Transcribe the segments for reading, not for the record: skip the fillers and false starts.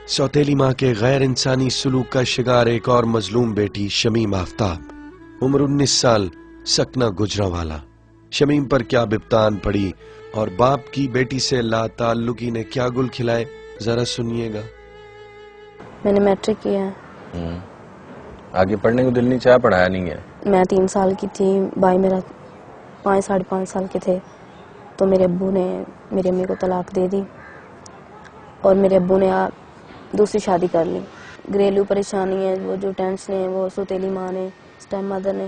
सौतेली माँ के गैर इंसानी सलूक का शिकार एक और मजलूम बेटी शमीम आफ्ताब, उम्र 19 साल, सकना गुजरांवाला। शमीम पर क्या बिप्तान पड़ी और बाप की बेटी से लाताल्लुकी ने क्या गुल खिलाए, जरा सुनिएगा। मैंने मैट्रिक किया है। आगे पढ़ने को दिल नहीं चाहा, पढ़ाया नहीं है। मैं 3 साल की थी, भाई मेरा 5 साढ़े 5 साल के थे, तो मेरे अब्बू ने मेरी अम्मी को तलाक दे दी और मेरे अब्बू ने दूसरी शादी कर ली। घरेलू परेशानी है, वो जो टेंशन है, वो सौतेली माँ ने, स्टेप मदर ने,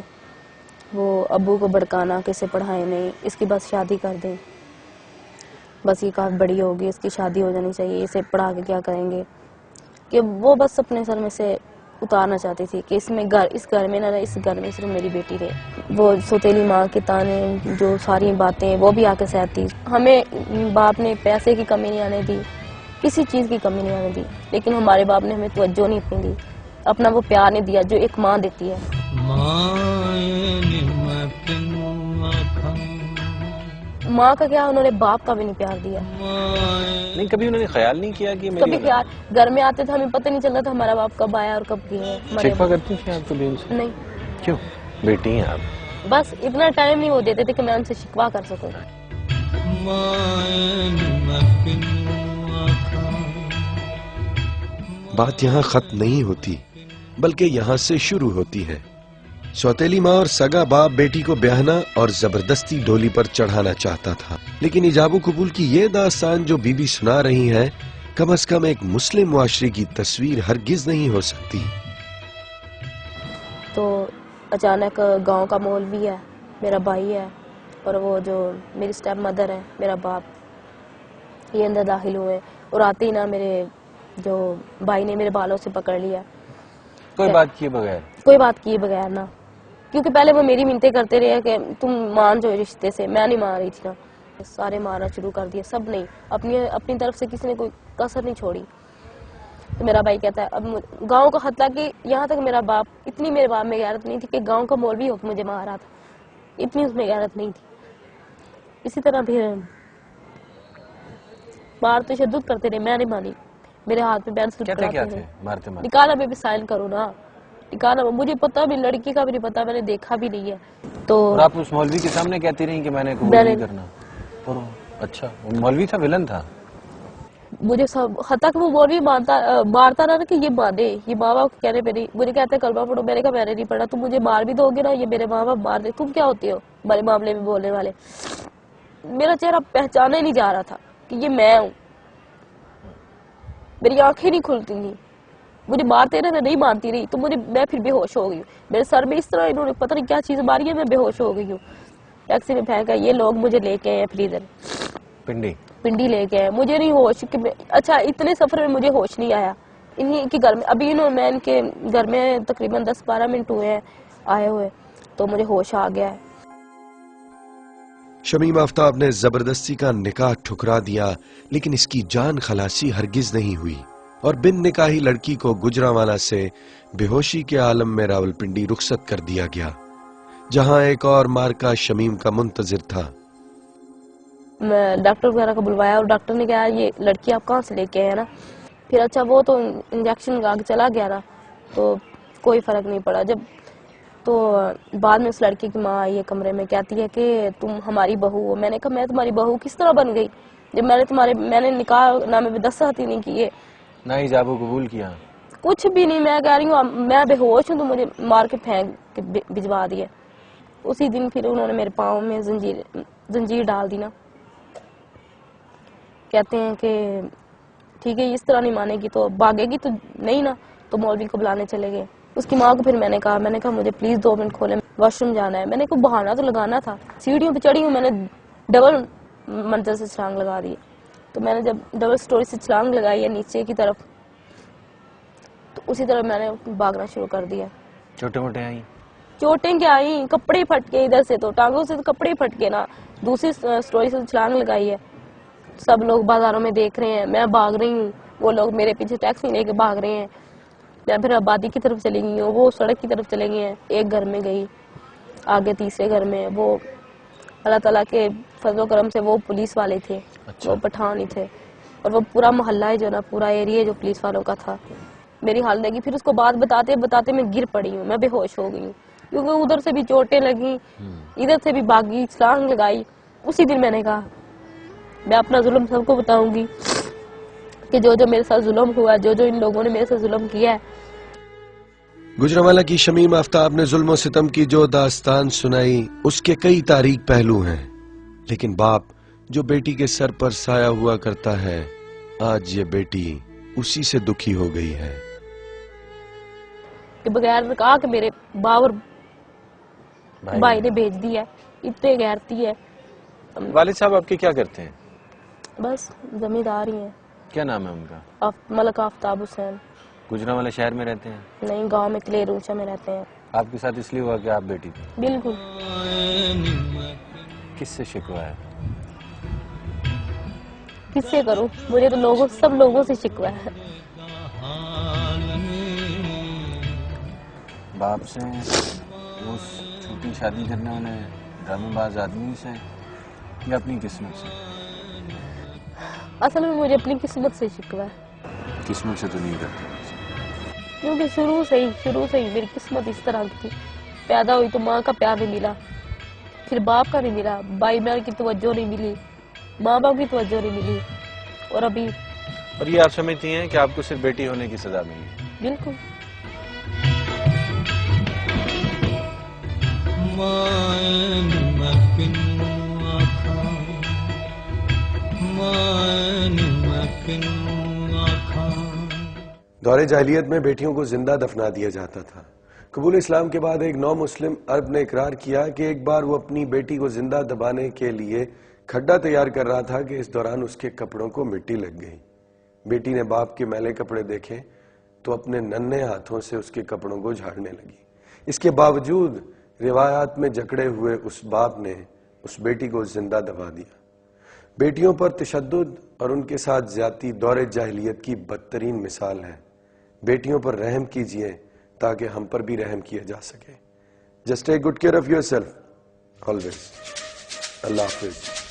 वो अब्बू को भड़काना कि इसे पढ़ाए नहीं, इसकी बस शादी कर दें, बस ये काफ़ी बड़ी होगी, इसकी शादी हो जानी चाहिए, इसे पढ़ा के क्या करेंगे, कि वो बस अपने सर में से उतारना चाहती थी कि इस घर में ना, इस घर में सिर्फ मेरी बेटी रहे। वो सौतेली माँ के ताने, जो सारी बातें वो भी आके सहती। हमें बाप ने पैसे की कमी नहीं आने दी, किसी चीज़ की कमी नहीं आने दी, लेकिन हमारे बाप ने हमें तवज्जो नहीं इतनी दी, अपना वो प्यार नहीं दिया जो एक माँ देती है। माँ का क्या, उन्होंने बाप का भी नहीं प्यार दिया। नहीं, कभी उन्होंने ख्याल नहीं किया कि कभी ख्याल, घर में आते थे हमें पता नहीं चलता था हमारा बाप कब आया और कब गया। शिकवा करती थी आप कभी उनसे? नहीं। क्यों? बेटी हैं आप। बस इतना टाइम नहीं वो देते थे कि मैं उनसे शिकवा कर सकूं। बात यहाँ खत्म नहीं होती, बल्कि यहाँ से शुरू होती है। सौतेली माँ और सगा बाप बेटी को ब्याहना और जबरदस्ती डोली पर चढ़ाना चाहता था, लेकिन इजाबो कबूल की ये दास्तान जो बीबी सुना रही है, कम से कम एक मुस्लिम मुआशरे की तस्वीर हरगिज नहीं हो सकती। तो अचानक गांव का मौलवी है, मेरा भाई है, और वो जो मेरी स्टेप मदर है, मेरा बाप, ये अंदर दाखिल हुए और आते ही ना मेरे जो भाई ने मेरे बालों से पकड़ लिया। कोई बात किए बगैर? कोई बात किए बगैर ना, क्योंकि पहले वो मेरी मिन्नतें करते रहे कि तुम मान जाओ रिश्ते से, मैं नहीं मान रही थी ना। सारे मारना शुरू कर दिया, सब नहीं, अपनी तरफ से किसी ने कोई कसर नहीं छोड़ी। तो मेरा भाई कहता है, अब गांव का हत्या कि यहाँ तक मेरा बाप, इतनी मेरे बाप में गैरत नहीं थी कि गांव का मौलवी होकर मुझे मार रहा था, इतनी उसमें गैरत नहीं थी। इसी तरह फिर मार तो शद्दत करते रहे, मैं नहीं मानी। मेरे हाथ पे बैन मारते निकाला, मैं भी साइन करो ना, निकाला। मुझे पता भी, लड़की का भी नहीं पता, मैंने देखा भी नहीं है। तो और आप उस मौलवी के सामने कहती रही कि मैंने कबूल नहीं करना? और अच्छा, वो मौलवी था, विलन था? मुझे सब हद तक वो मौलवी मारता रहा कि ये माने, ये माँ बाप कहने पे नहीं। मुझे कहते कलमा पढ़ो, मैंने कहा मैंने नहीं पढ़ा। तुम मुझे मार भी दोगे ना, ये मेरे माँ बाप मार दे, तुम क्या होती हो हमारे मामले में बोलने वाले। मेरा चेहरा पहचाना ही नहीं जा रहा था कि ये मैं हूँ, मेरी आंखें नहीं खुलती थी। मुझे मारते रहे, मैं नहीं मानती रही, तो मैं फिर बेहोश हो गई हूँ। मेरे सर में इस तरह इन्होंने पता नहीं क्या चीज मारी है, मैं बेहोश हो गई हूँ। टैक्सी में फेंका, ये लोग मुझे लेके आए फिर इधर पिंडी लेके आए, मुझे नहीं होश कि अच्छा, इतने सफर में मुझे होश नहीं आया। इन्हीं के घर में अभी मैं इनके घर में तकरीबन 10-12 मिनट हुए हैं आए हुए, तो मुझे होश आ गया है। शमीम आफ्ताब ने जबरदस्ती का निकाह ठुकरा दिया, लेकिन इसकी जान खलासी हरगिज नहीं हुई और बिन निकाही लड़की को गुजरांवाला से बेहोशी के आलम में रावलपिंडी रुखसत कर दिया गया, जहां एक और मार्का शमीम का मुंतजिर था। मैं डॉक्टर वगैरह को बुलवाया और डॉक्टर ने कहा ये लड़की आप कहाँ से लेके आए ना। फिर अच्छा, वो तो इंजेक्शन लगा के चला गया ना, तो कोई फर्क नहीं पड़ा। जब तो बाद में उस लड़की की माँ आई है कमरे में, कहती है कि तुम हमारी बहू हो। मैंने कहा मैं तुम्हारी बहू किस तरह बन गई जब मैंने निकाह नामे में दस्तखत ही नहीं किए, ना इजाबो कबूल किया, कुछ भी नहीं। मैं कह रही हूँ मैं बेहोश हूँ, तो मुझे मार के फेंक के भिजवा दिया। उसी दिन फिर उन्होंने मेरे पाँव में जंजीर डाल दी ना। कहते हैं कि ठीक है, इस तरह नहीं मानेगी तो भागेगी तो नहीं ना, तो मौलवी को बुलाने चले गए। उसकी माँ को फिर मैंने कहा मुझे प्लीज 2 मिनट खोले, वॉशरूम जाना है। मैंने कोई बहाना तो लगाना था। सीढ़ियों पे चढ़ी हूँ, मैंने डबल मंजिल से छलांग लगा दी। तो मैंने जब डबल स्टोरी से छलांग लगाई है नीचे की तरफ, तो उसी तरह मैंने भागना शुरू कर दिया। चोटें क्या आई, कपड़े फट के, इधर से तो टांगों से तो कपड़े फट के ना। दूसरी स्टोरी से छलांग लगाई है, सब लोग बाजारों में देख रहे हैं, मैं भाग रही हूँ, वो लोग मेरे पीछे टैक्सी लेके भाग रहे हैं। मैं फिर आबादी की तरफ चली गई हूँ, वो सड़क की तरफ चले गए हैं। एक घर में गई, आगे तीसरे घर में, वो अल्लाह ताला के फजलो करम से वो पुलिस वाले थे। अच्छा। वो पठान ही थे। اور وہ پورا محلہ ہے جو نا، پورا ایریا جو پولیس والوں کا تھا، میری حالت دیکھی. پھر اس کو بات بتاتے بتاتے میں گر پڑی ہوں، میں بے ہوش ہو گئی ہوں، کیونکہ ادھر سے بھی چوٹیں لگی، ادھر سے بھی بھاگی، چھلانگ لگائی. اسی دن میں نے کہا میں اپنا ظلم سب کو بتاؤں گی کہ جو جو میرے ساتھ ظلم ہوا، جو جو ان لوگوں نے میرے ساتھ ظلم کیا ہے. گجرانوالہ کی شمیم آفتاب نے ظلم و ستم کی جو داستان سنائی اس کے کئی تاریک پہلو ہیں، لیکن باپ جو بیٹی کے سر پر سایہ ہوا کرتا ہے، آج یہ بیٹی اسی سے دکھی ہو گئی ہے. کہ بغیر نے کہا کہ میرے باور بھائی نے بھیج دیا، اتنے غیرتی ہے. والد صاحب آپ کے کیا کرتے ہیں؟ بس زمیندار ہی ہیں. کیا نام ہے ان کا؟ ملک آفتاب حسین. گجرانوالہ شہر میں رہتے ہیں؟ نہیں، گاؤں میں کلیر اونچا میں رہتے ہیں. آپ کے ساتھ اس لیے ہوا کہ آپ بیٹی تھی؟ بالکل. کس سے شکوہ ہے؟ کس سے کروں؟ مجھے تو سب لوگوں سے شکوہ ہے. باپ سے، اس چھوٹی شادی کرنے والے ڈرامے باز آدمی سے، یا اپنی قسمت سے؟ اصل میں مجھے اپنی قسمت سے شکوہ ہے. قسمت سے تو نہیں کرتے، کیونکہ شروع سے ہی میری قسمت اس طرح کی تھی. پیدا ہوئی تو ماں کا پیار نہیں ملا، پھر باپ کا نہیں ملا، بھائی بہن کی توجہ نہیں ملی، ماں باپ کی توجہ نہیں ملی، اور ابھی. اور یہ آپ سمجھتی ہیں کہ آپ کو صرف بیٹی ہونے کی سزا ملی؟ بالکل. دور جاہلیت میں بیٹیوں کو زندہ دفنا دیا جاتا تھا. قبول اسلام کے بعد ایک نو مسلم عرب نے اقرار کیا کہ ایک بار وہ اپنی بیٹی کو زندہ دبانے کے لیے کھڈا تیار کر رہا تھا کہ اس دوران اس کے کپڑوں کو مٹی لگ گئی. بیٹی نے باپ کے میلے کپڑے دیکھے تو اپنے ننھے ہاتھوں سے اس کے کپڑوں کو جھاڑنے لگی. اس کے باوجود روایات میں جکڑے ہوئے اس باپ نے اس بیٹی کو زندہ دبا دیا. بیٹیوں پر تشدد اور ان کے ساتھ زیادتی دور جاہلیت کی بدترین مثال ہے. بیٹیوں پر رحم کیجئے تاکہ ہم پر بھی رحم کیا جا سکے. Just take good care of yourself always. اللہ حافظ.